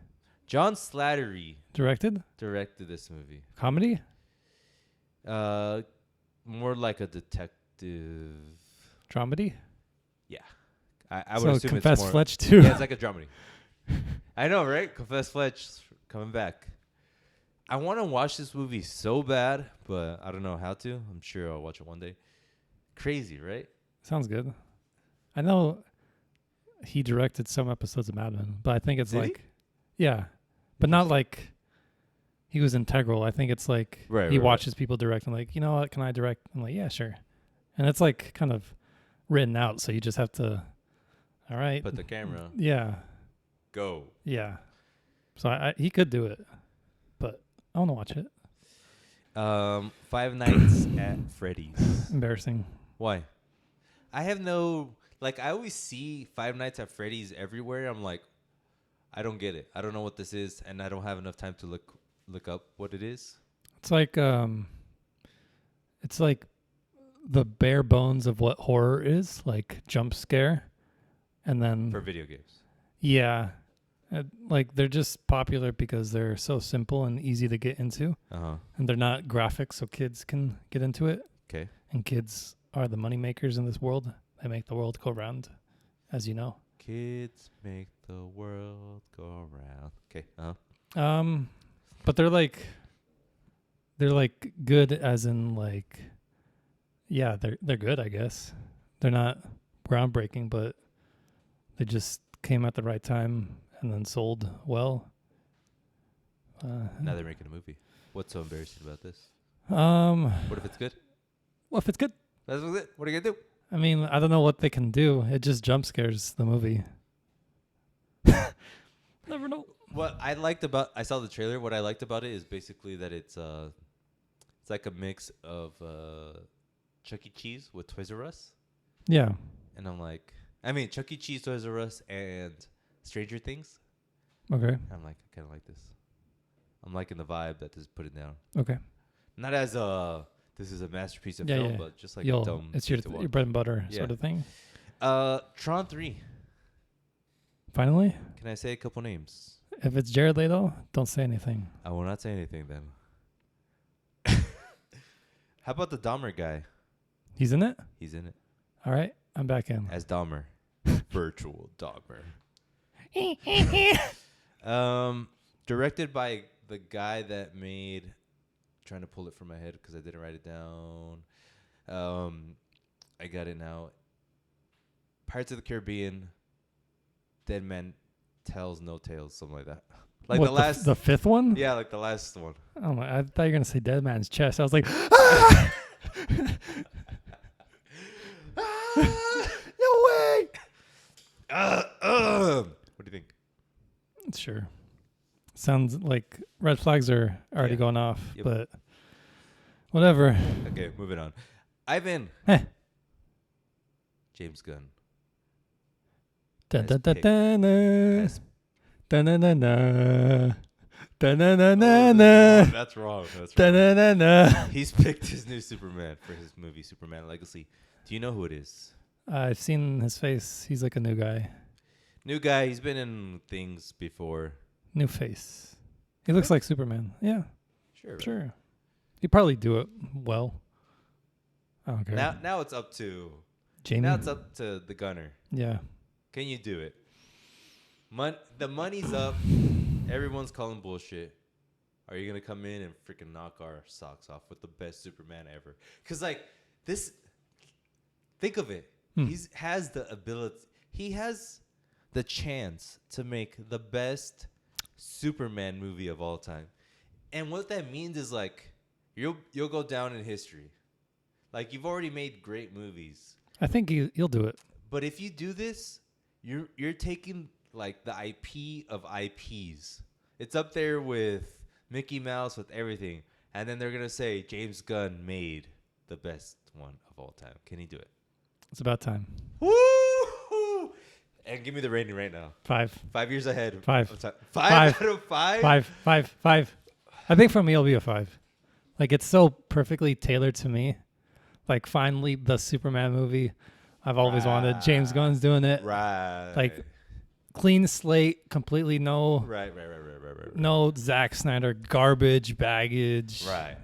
John Slattery Directed? directed this movie. Comedy? More like a detective. Dramedy? Yeah. I would So assume Confess it's more. Fletch too. Yeah, it's like a dramedy. I know, right? Confess Fletch coming back. I want to watch this movie so bad, but I don't know how to. I'm sure I'll watch it one day. Crazy, right? Sounds good. I know he directed some episodes of Mad Men, but I think it's Did he? like, yeah, but not like he was integral. I think it's like Right, he right, watches people direct and like, you know what, can I direct? I'm like, yeah, sure. And it's like kind of written out, so you just have to, all right. Put the camera. Yeah, Go. yeah. So he could do it, but I want to watch it. Five Nights at Freddy's. Embarrassing. Why? I have no, like, I always see Five Nights at Freddy's everywhere. I'm like, I don't get it. I don't know what this is, and I don't have enough time to look up what it is. It's like the bare bones of what horror is, like jump scare, and then For video games. yeah, like they're just popular because they're so simple and easy to get into, Uh-huh. and they're not graphic, so kids can get into it. Okay. And kids are the money makers in this world. They make the world go round, as you know. Kids make the world go round. Okay. Uh-huh. But they're like good, as in like, yeah, they're good, I guess. They're not groundbreaking, but they just came at the right time and then sold well. Now they're making a movie. What's so embarrassing about this? What if it's good? Well, if it's good, That's it. What are you gonna do? I mean, I don't know what they can do. It just jump scares the movie. Never know. What I saw the trailer. What I liked about it is basically that it's like a mix of Chuck E. Cheese with Toys R Us, Yeah. and I'm like, I mean, Chuck E. Cheese, Toys R Us, and Stranger Things. Okay. I'm like, I kind of like this. I'm liking the vibe that this is putting down. Okay. Not as this is a masterpiece of Yeah, film, yeah. but just like a dumb. It's thing to your watch. bread and butter Yeah. sort of thing. Tron 3. Finally, Can I say a couple names? if it's Jared Leto, don't say anything. I will not say anything then. How about the Dahmer guy? He's in it? He's in it All right. I'm back in. as Dahmer. Virtual Dahmer. Directed by the guy that made... Trying to pull it from my head because I didn't write it down. I got it now. Pirates of the Caribbean. Dead Man Tells No Tales, something like that. Like What, the last... the fifth one? Yeah, like the last one. Oh my! I thought you were gonna say Dead Man's Chest. I was like, ah! No way! What do you think? Sure. Sounds like red flags are already Yeah. going off, Yep. but whatever. Okay, moving on. Ivan. Eh. James Gunn. Da As da da picked. da na. As- Da na na na. Da na na Oh, na na. that's wrong. That's Da wrong. na na na. He's picked his new Superman for his movie Superman Legacy. Do you know who it is? I've seen his face. He's like a new guy. New guy. He's been in things before. New face. He looks like Superman. Yeah, Sure. sure. He'd probably do it well. I don't care. Now it's up to Jamie. now it's up to the gunner. Yeah. Can you do it? The money's up. Everyone's calling bullshit. Are you gonna come in and freaking knock our socks off with the best Superman ever? Cause like this, think of it. He has the ability. He has the chance to make the best Superman movie of all time. And what that means is like you'll go down in history. Like you've already made great movies. I think he'll do it. But if you do this, you're taking like the IP of IPs. It's up there with Mickey Mouse, with everything. And then they're going to say James Gunn made the best one of all time. Can he do it? It's about time. Woo! And give me the rating right now. 5. 5 years ahead. Five. Five Five. out of 5? 5. I think for me it'll be a 5. Like it's so perfectly tailored to me. Like finally the Superman movie I've always wanted. James Gunn's doing it. Right. Like clean slate, completely no Right. no Zack Snyder garbage baggage. Right.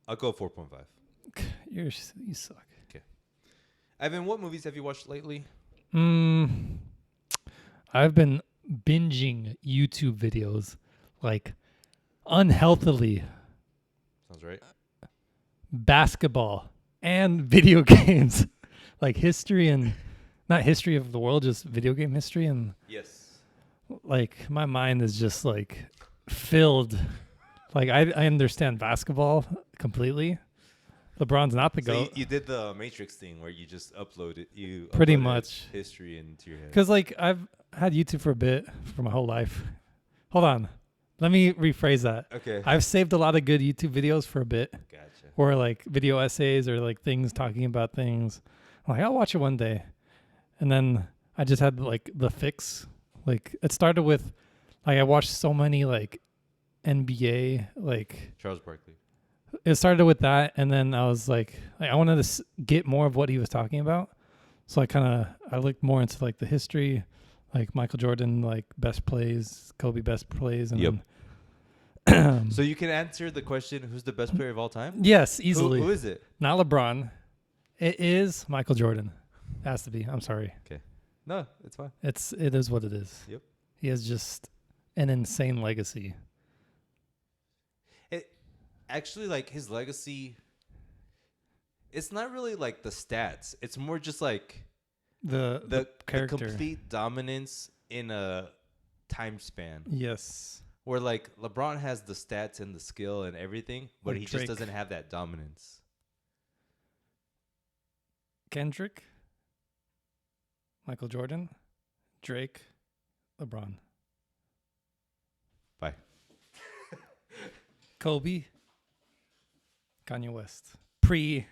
I'll go 4.5. You suck. Evan, what movies have you watched lately? I've been binging YouTube videos like unhealthily. Sounds right. Basketball and video games, like history and not history of the world, just video game history. And Yes. like my mind is just like filled. Like I understand basketball completely. LeBron's not the So GOAT. you did the Matrix thing where you just uploaded Pretty uploaded much. history into your head. Because like I've had YouTube for a bit for my whole life. Hold on. Let me rephrase that. Okay. I've saved a lot of good YouTube videos for a bit. Gotcha. Or like video essays or like things talking about things. I'm like, I'll watch it one day. And then I just had like the fix. Like it started with like I watched so many like NBA like Charles Barkley. it started with that, and then I was like I wanted to get more of what he was talking about. So I looked more into like the history, like Michael Jordan like best plays, Kobe best plays, and Yep. then So you can answer the question, who's the best player of all time? yes, easily. Who is it? Not LeBron. It is Michael Jordan. It has to be. I'm sorry. No, it's fine. It is what it is. Yep. He has just an insane legacy. Actually, like his legacy, it's not really like the stats. It's more just like The character. the complete dominance in a time span. Yes. Where like LeBron has the stats and the skill and everything, but Like he Drake. just doesn't have that dominance. Kendrick, Michael Jordan, Drake, LeBron. Bye. Kobe, Kanye West. Pre.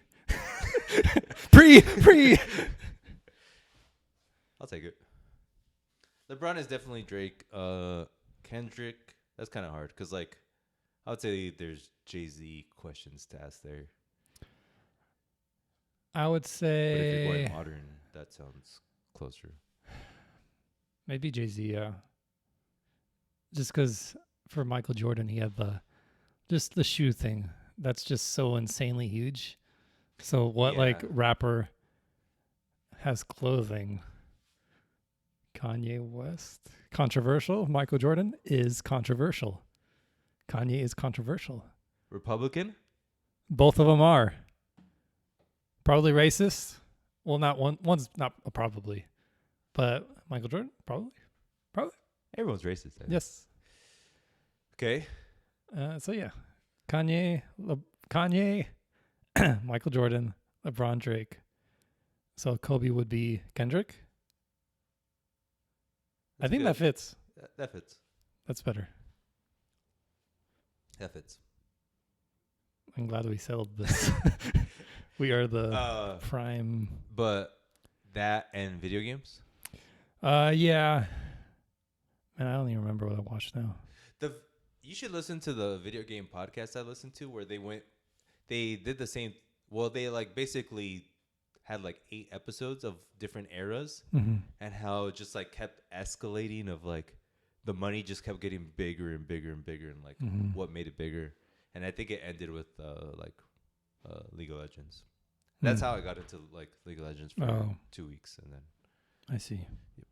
take it. LeBron is definitely Drake. Kendrick, that's kind of hard because, like, I would say there's Jay-Z questions to ask there. I would But if you're say going modern, that sounds closer. maybe Jay-Z, yeah. Just because for Michael Jordan, he had the shoe thing. That's just so insanely huge. So what like Yeah. rapper has clothing? Kanye West. Controversial. Michael Jordan is controversial. Kanye is controversial. Republican? Both of them are. Probably racist. Well, not one. One's not probably. But Michael Jordan? Probably. Everyone's racist. I think. Yes. Okay. So yeah. Kanye, Michael Jordan, LeBron, Drake. So Kobe would be Kendrick. I think that fits. That fits. That's better. That fits. I'm glad we settled this. We are the prime. But that and video games? Yeah. Man, I don't even remember what I watched now. You should listen to the video game podcast I listened to where they did the same. Well, they like basically had like 8 episodes of different eras and how it just like kept escalating of like the money just kept getting bigger and bigger and bigger and like what made it bigger. And I think it ended with League of Legends. That's how I got into like League of Legends for 2 weeks and then. I see. Yep.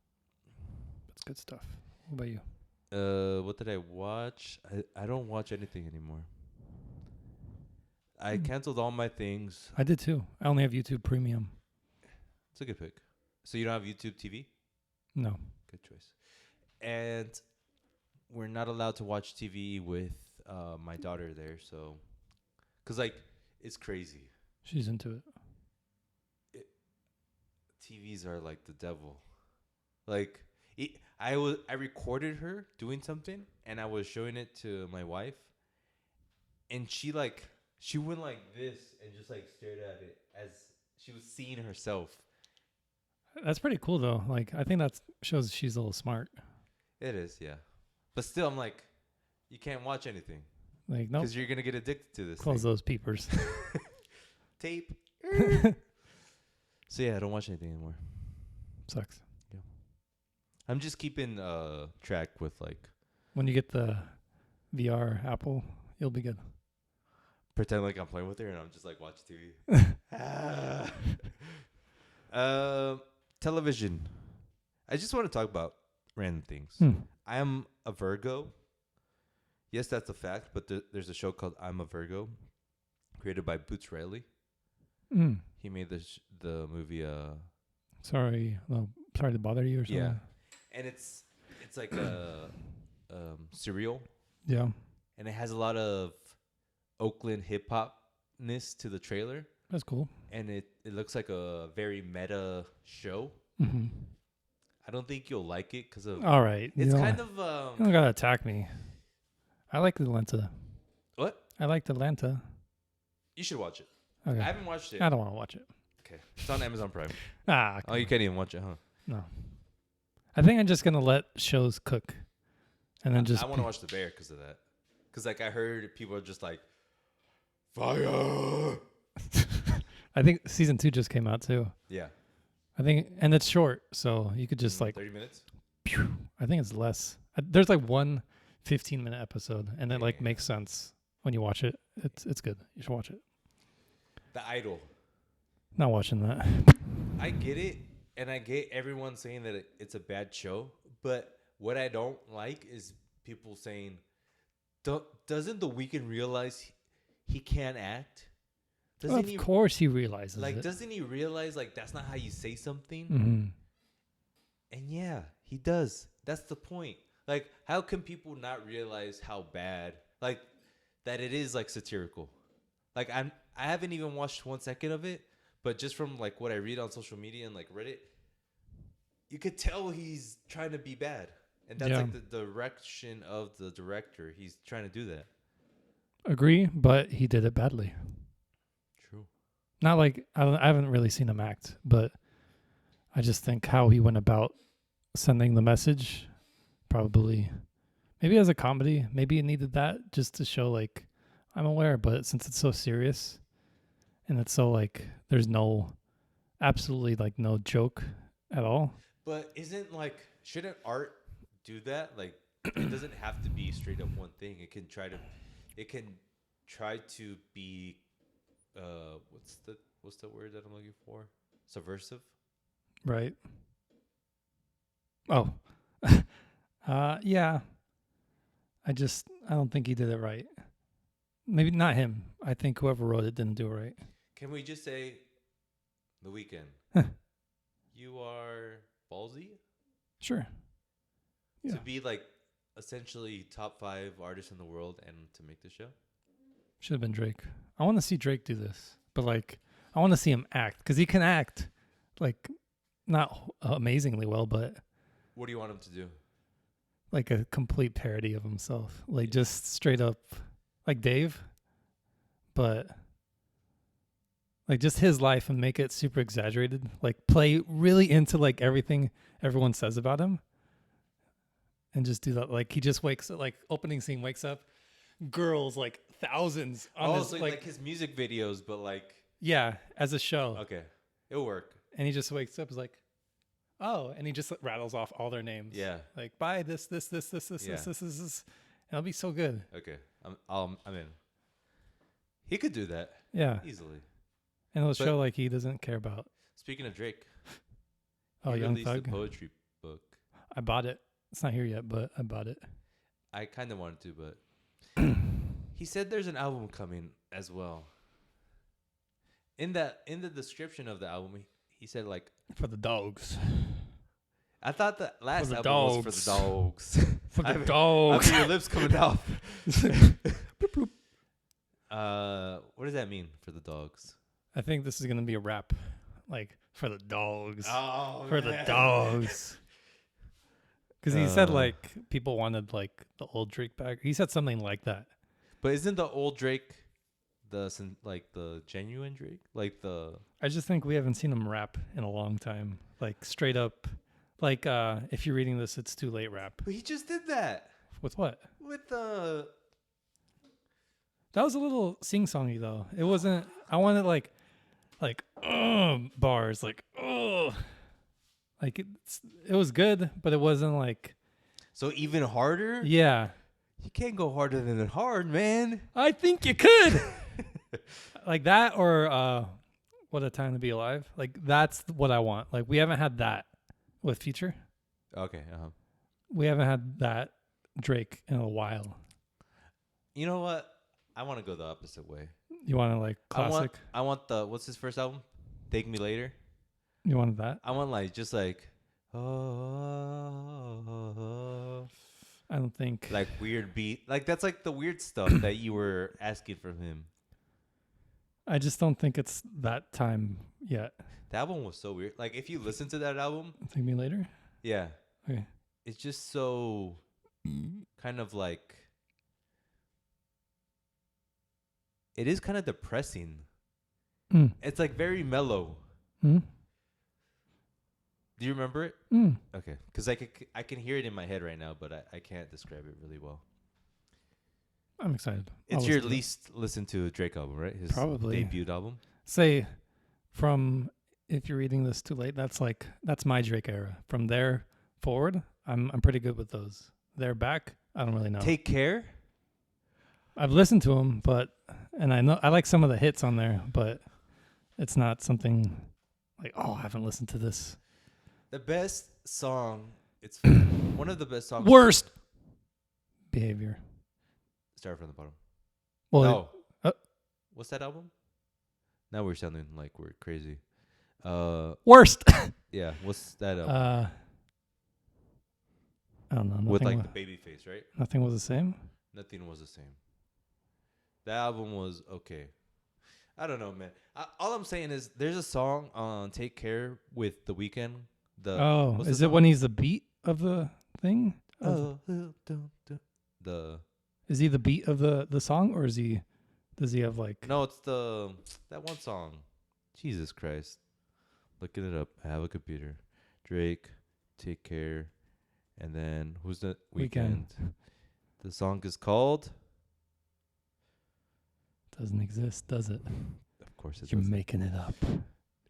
That's good stuff. What about you? What did I watch? I don't watch anything anymore. I canceled all my things. I did too. I only have YouTube Premium. It's a good pick. So you don't have YouTube TV? No. Good choice. And we're not allowed to watch TV with my daughter there. So, because like it's crazy. She's into it. TVs are like the devil. Like I recorded her doing something and I was showing it to my wife, and she went like this and just like stared at it as she was seeing herself. That's pretty cool though. Like I think that shows she's a little smart. It is, yeah. But still, I'm like, you can't watch anything. Like no, because you're gonna get addicted to this. Close those peepers. Tape. So yeah, I don't watch anything anymore. Sucks. Yeah. I'm just keeping track with like. When you get the VR Apple, you'll be good. Pretend like I'm playing with her and I'm just like watching TV. Television. I just want to talk about random things. I am a Virgo. Yes, that's a fact, but there's a show called I'm a Virgo, created by Boots Riley. He made the movie. Sorry to bother you or something. Yeah, and it's like a serial. Yeah, and it has a lot of Oakland hip hopness to the trailer. That's cool. And it looks like a very meta show. I don't think you'll like it because of. All right, It's kind of. You don't gotta attack me. I like Atlanta. What? I like Atlanta. You should watch it. Okay. I haven't watched it. I don't want to watch it. Okay. It's on Amazon Prime. Oh, you can't even watch it, huh? No. I think I'm just gonna let shows cook, and then I want to watch The Bear because of that. Because like I heard people are just like, fire. I think season 2 just came out too. Yeah. I think, and it's short, so you could just 30 minutes. I think it's less. There's like one 15-minute episode, and it like makes sense when you watch it. It's good. You should watch it. The Idol. Not watching that. I get it, and I get everyone saying that it's a bad show, but what I don't like is people saying, doesn't The Weeknd realize he can't act? Of course he realizes it. Doesn't he realize, like, that's not how you say something? And yeah, he does. That's the point. Like, how can people not realize how bad, like, that it is, like, satirical? Like, I haven't even watched 1 second of it, but just from, like, what I read on social media and, like, Reddit, you could tell he's trying to be bad. And that's, like, the direction of the director. He's trying to do that. Agree, but he did it badly. True. Not like, I haven't really seen him act, but I just think how he went about sending the message, probably maybe as a comedy, maybe it needed that just to show like I'm aware, but since it's so serious and it's so like there's no absolutely like no joke at all. But isn't like shouldn't art do that? Like it doesn't have to be straight up one thing. It can try to be what's the word that I'm looking for? Subversive? Right. Oh. Yeah. I don't think he did it right. Maybe not him. I think whoever wrote it didn't do it right. Can we just say The Weeknd? You are ballsy? Sure. Yeah. To be like essentially top 5 artists in the world and to make the show? Should have been Drake. I want to see Drake do this, but like I want to see him act because he can act like not amazingly well, but What do you want him to do? like a complete parody of himself, like just straight up like Dave, but like just his life and make it super exaggerated, like play really into like everything everyone says about him and just do that. Like he just wakes up, like opening scene, wakes up, girls like thousands on his so like his music videos, but like yeah, as a show. okay, it'll work. And he just wakes up is like, oh, and he just rattles off all their names. Yeah. Like buy this. Yeah. And it'll be so good. Okay, I'm in. He could do that Yeah. easily. And it'll But- show like he doesn't care about. Speaking of Drake, Oh, he Young released a Thug. poetry book. I bought it. It's not here yet, but I bought it. I kind of wanted to, but he said there's an album coming as well. In the description of the album, he said like For the dogs. I thought the last the album was for the dogs. For the I dogs. mean, your lips coming off. What does that mean for the dogs? I think this is gonna be a rap. Like for the dogs. Oh, For the dogs. Because he said like people wanted like the old Drake back. He said something like that. But isn't the old Drake the genuine Drake? Like the I just think we haven't seen him rap in a long time. Like straight up. Like if you're reading this, it's too late rap. But he just did that With what? with the. That was a little sing-songy though. It wasn't. I wanted like bars, like like it was good, but it wasn't like So even harder? yeah. You can't go harder than it hard, man. I think you could like that or what a time to be alive. Like that's what I want. Like we haven't had that with Future. Okay. We haven't had that Drake in a while. You know what? I want to go the opposite way. You want to like classic? I want the what's his first album? Take Me Later. You wanted that? I want like just like oh, I don't think like weird beat. Like that's like the weird stuff that you were asking from him. I just don't think it's that time yet. The album was so weird. Like if you listen to that album, Take Me Later? yeah, Okay. it's just so kind of like it is kind of depressing. Mm. It's like very mellow. Mm. Do you remember it? Mm. Okay, because I can hear it in my head right now, but I can't describe it really well. I'm excited. It's I'll your listen to it. least listened to Drake album, right? His Probably. debut album. Say from if you're reading this too late, that's my Drake era. From there forward, I'm pretty good with those. They're back. I don't really know. Take Care. I've listened to them, and I know I like some of the hits on there, but it's not something like I haven't listened to this. The best song. It's one of the best songs. Worst behavior. Start from the bottom. Well, No. What's that album? Now we're sounding like we're crazy. worst. Yeah. What's that album? I don't know. With Nothing like the baby face, right? nothing was the same. Nothing was the same. That album was okay. I don't know, man. All I'm saying is there's a song on Take Care with The Weeknd. What's Is the it when song? he's the beat of the thing? The Is he the beat of the song, or does he have like no, it's that one song. Jesus Christ. looking it up. I have a computer. Drake, Take Care, and then who's the Weekend? The song is called. Doesn't exist, does it? Of course, it You're doesn't. making it up.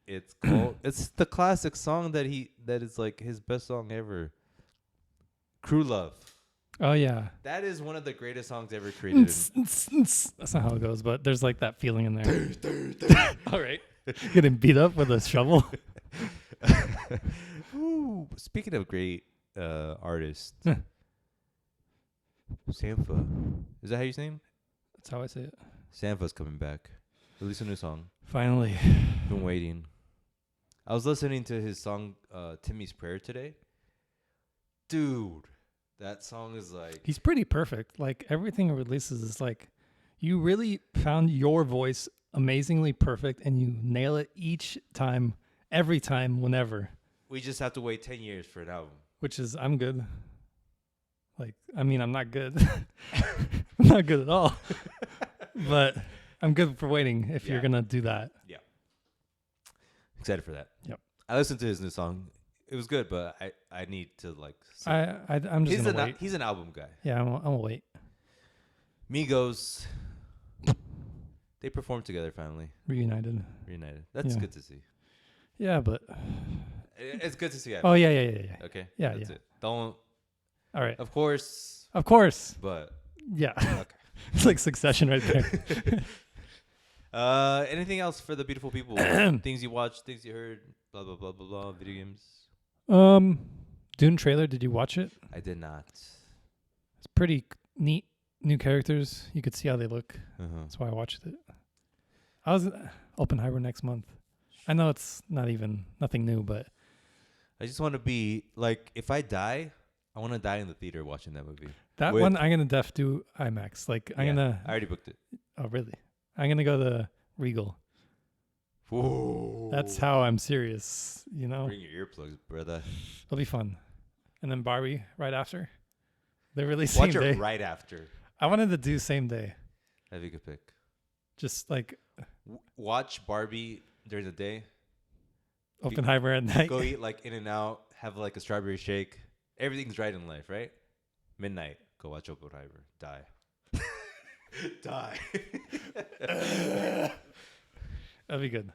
It's called. It's the classic song that is like his best song ever. Crew Love. Oh yeah. That is one of the greatest songs ever created. That's not how it goes, but there's like that feeling in there. All right. Getting beat up with a shovel. Ooh, speaking of great artists, Sampha. Is that how you say him? That's how I say it. Sampha's coming back. Release a new song. Finally. Been waiting. I was listening to his song Timmy's Prayer today. Dude, that song is like... He's pretty perfect. Like, everything he releases is like, you really found your voice amazingly perfect, and you nail it each time, every time, whenever. We just have to wait 10 years for an album. Which is, I'm good. Like, I mean, I'm not good. I'm not good at all. But I'm good for waiting if you're going to do that. Yeah. Excited for that. Yep. I listened to his new song. It was good, but I need to like... I'm just going to wait. He's an album guy. Yeah, I'm going to wait. Migos, they performed together finally. Reunited. That's good to see. Yeah, but... It's good to see. Oh, yeah. Okay. Yeah, That's it. Don't... All right. Of course. But... Yeah. Okay. It's like Succession right there. Anything else for the beautiful people? Things you watched, things you heard, blah, blah, blah, blah, blah, video games. Dune trailer, did you watch it? I did not. It's pretty neat. New characters. You could see how they look. Uh-huh. That's why I watched it. I was Oppenheimer next month. I know it's nothing new, but... I just want to be, like, if I die, I want to die in the theater watching that movie. That one, I'm going to do IMAX. Like, I'm going to... I already booked it. Oh, really? I'm going to go to Regal. Whoa. That's how I'm serious, you know? Bring your earplugs, brother. It'll be fun. And then Barbie right after. They're really same Watch day. it right after. I wanted to do same day. That'd be a good pick. Just like... Watch Barbie during the day. Oppenheimer at night. Go eat like In-N-Out. Have like a strawberry shake. Everything's right in life, right? Midnight. Go watch Oppenheimer. Die. Die. That'd be good.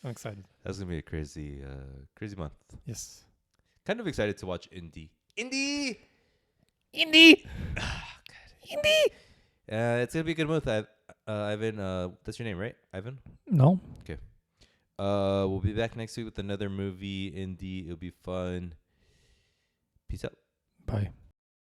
I'm excited. That's gonna be a crazy month. Yes. Kind of excited to watch Indie. Indie. Oh, Indie. It's gonna be a good month. Ivan. That's your name, right? Ivan. No. Okay. We'll be back next week with another movie. Indie. It'll be fun. Peace out. Bye.